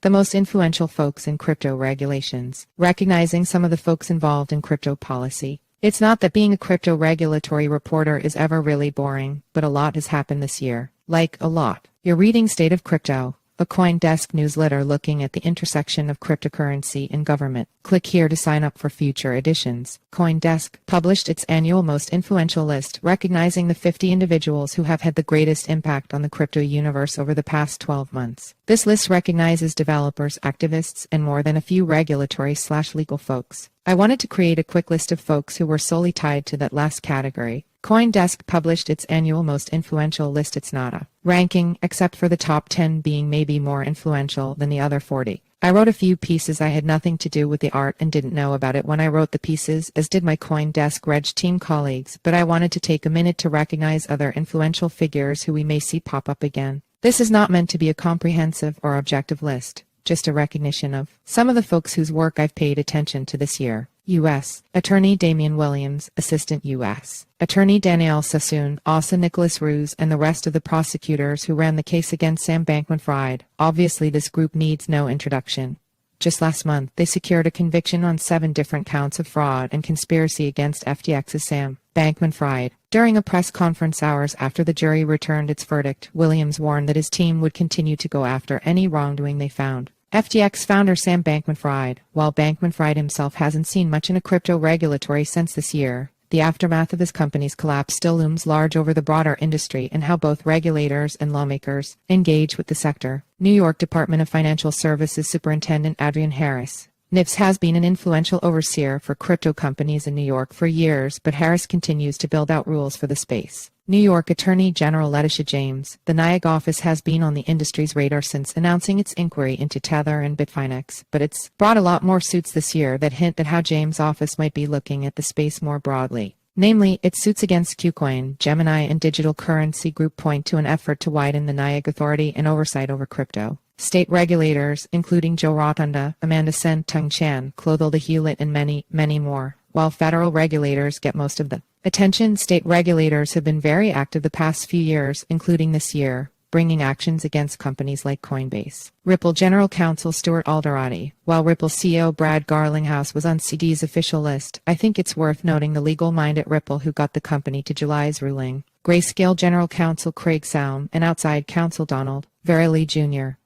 The most influential folks in crypto regulations. Recognizing some of the folks involved in crypto policy. It's not that being a crypto regulatory reporter is ever really boring, but a lot has happened this year. Like, a lot. You're reading State of Crypto, a CoinDesk newsletter looking at the intersection of cryptocurrency and government. Click here to sign up for future editions. CoinDesk published its annual most influential list, recognizing the 50 individuals who have had the greatest impact on the crypto universe over the past 12 months. This list recognizes developers, activists, and more than a few regulatory/legal folks. I wanted to create a quick list of folks who were solely tied to that last category. CoinDesk published its annual most influential list. It's not a ranking, except for the top 10 being maybe more influential than the other 40. I wrote a few pieces. I had nothing to do with the art and didn't know about it when I wrote the pieces, as did my CoinDesk Reg team colleagues, but I wanted to take a minute to recognize other influential figures who we may see pop up again. This is not meant to be a comprehensive or objective list, just a recognition of some of the folks whose work I've paid attention to this year. U.S. Attorney Damian Williams, Assistant U.S. Attorney Danielle Sassoon, Asa Nicholas Ruse, and the rest of the prosecutors who ran the case against Sam Bankman-Fried. Obviously this group needs no introduction. Just last month, they secured a conviction on 7 different counts of fraud and conspiracy against FTX's Sam Bankman-Fried. During a press conference hours after the jury returned its verdict, Williams warned that his team would continue to go after any wrongdoing they found. FTX founder Sam Bankman-Fried. While Bankman-Fried himself hasn't seen much in a crypto regulatory sense this year, the aftermath of his company's collapse still looms large over the broader industry and how both regulators and lawmakers engage with the sector. New York Department of Financial Services Superintendent Adrian Harris. NIFS has been an influential overseer for crypto companies in New York for years, but Harris continues to build out rules for the space. New York Attorney General Letitia James. The NYIAG office has been on the industry's radar since announcing its inquiry into Tether and Bitfinex, but it's brought a lot more suits this year that hint at how James' office might be looking at the space more broadly. Namely, its suits against KuCoin, Gemini, and Digital Currency Group point to an effort to widen the NYIAG authority and oversight over crypto. State regulators, including Joe Rotunda, Amanda Sen, Tung Chan, Clothil the Hewlett, and many, many more. While federal regulators get most of the attention, state regulators have been very active the past few years, including this year, bringing actions against companies like Coinbase. Ripple General Counsel Stuart Alderati. While Ripple CEO Brad Garlinghouse was on CD's official list, I think it's worth noting the legal mind at Ripple who got the company to July's ruling. Grayscale General Counsel Craig Saum and outside counsel Donald Verrilli Jr.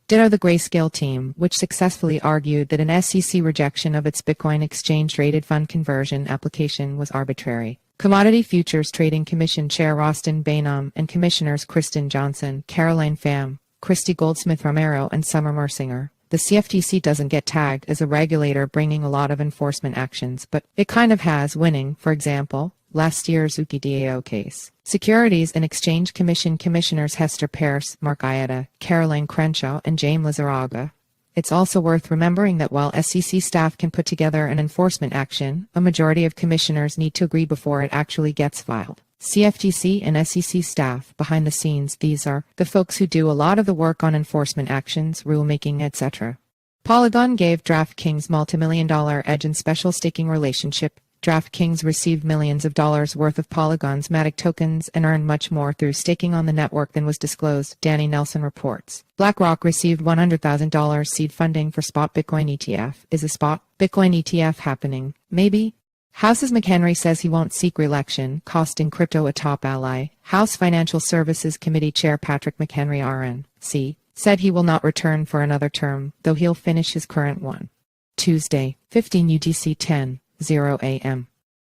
Ditto the Grayscale team, which successfully argued that an SEC rejection of its Bitcoin exchange-traded fund conversion application was arbitrary. Commodity Futures Trading Commission Chair Rostin Bainum and Commissioners Kristen Johnson, Caroline Pham, Christy Goldsmith-Romero, and Summer Mersinger. The CFTC doesn't get tagged as a regulator bringing a lot of enforcement actions, but it kind of has, winning, for example, last year's Zuki DAO case. Securities and Exchange Commission Commissioners Hester Peirce, Mark Ietta, Caroline Crenshaw, and James Lizarraga. It's also worth remembering that while SEC staff can put together an enforcement action, a majority of commissioners need to agree before it actually gets filed. CFTC and SEC staff, behind the scenes, these are the folks who do a lot of the work on enforcement actions, rulemaking, etc. Polygon gave DraftKings multimillion-dollar edge in special staking relationship. DraftKings received millions of dollars worth of Polygon's Matic tokens and earned much more through staking on the network than was disclosed, Danny Nelson reports. BlackRock received $100,000 seed funding for spot Bitcoin ETF. Is a spot Bitcoin ETF happening? Maybe. House's McHenry says he won't seek re-election, costing crypto a top ally. House Financial Services Committee Chair Patrick McHenry RNC said he will not return for another term, though he'll finish his current one. Tuesday, 15 UTC 10. 0 a.m.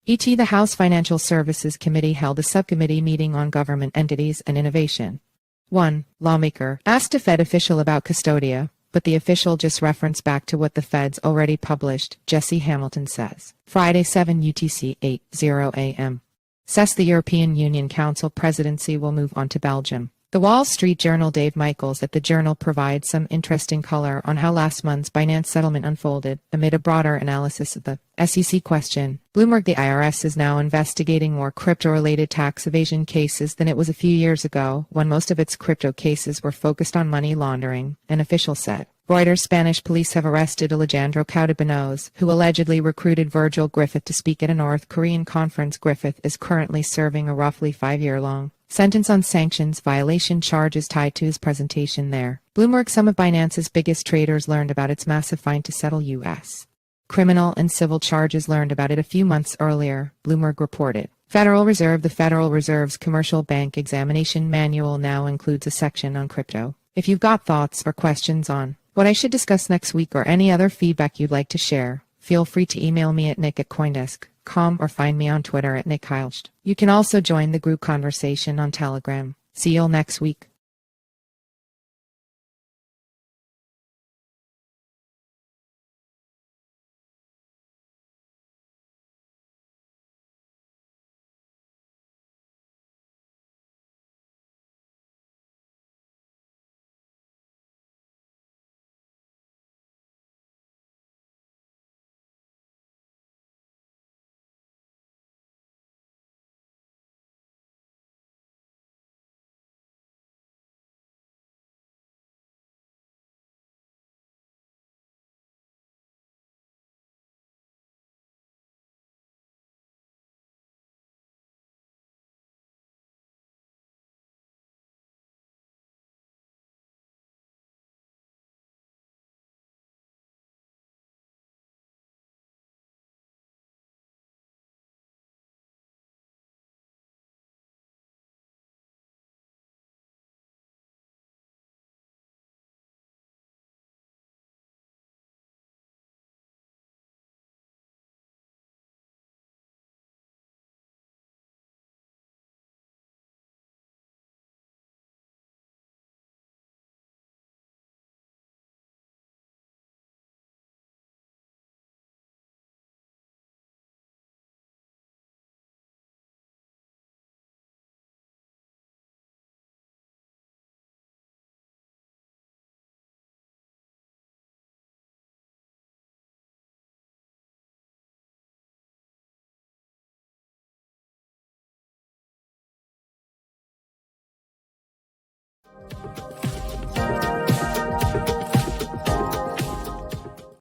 ET. The House Financial Services Committee held a subcommittee meeting on government entities and innovation. 1. Lawmaker asked a Fed official about Custodia, but the official just referenced back to what the Fed's already published, Jesse Hamilton says. Friday 7 UTC 8:0 a.m. Says the European Union Council presidency will move on to Belgium. The Wall Street Journal Dave Michaels at the Journal provides some interesting color on how last month's Binance settlement unfolded, amid a broader analysis of the SEC question. Bloomberg: the IRS is now investigating more crypto-related tax evasion cases than it was a few years ago, when most of its crypto cases were focused on money laundering, an official said. Reuters: Spanish police have arrested Alejandro Caudebanoz, who allegedly recruited Virgil Griffith to speak at a North Korean conference. Griffith is currently serving a roughly 5-year-long Sentence on sanctions violation charges tied to his presentation there. Bloomberg, some of Binance's biggest traders learned about its massive fine to settle U.S. criminal and civil charges learned about it a few months earlier, Bloomberg reported. Federal Reserve. The Federal Reserve's Commercial Bank Examination Manual now includes a section on crypto. If you've got thoughts or questions on what I should discuss next week or any other feedback you'd like to share, feel free to email me at nick@coindesk.com or find me on Twitter at nickheilst. You can also join the group conversation on Telegram. See you all next week.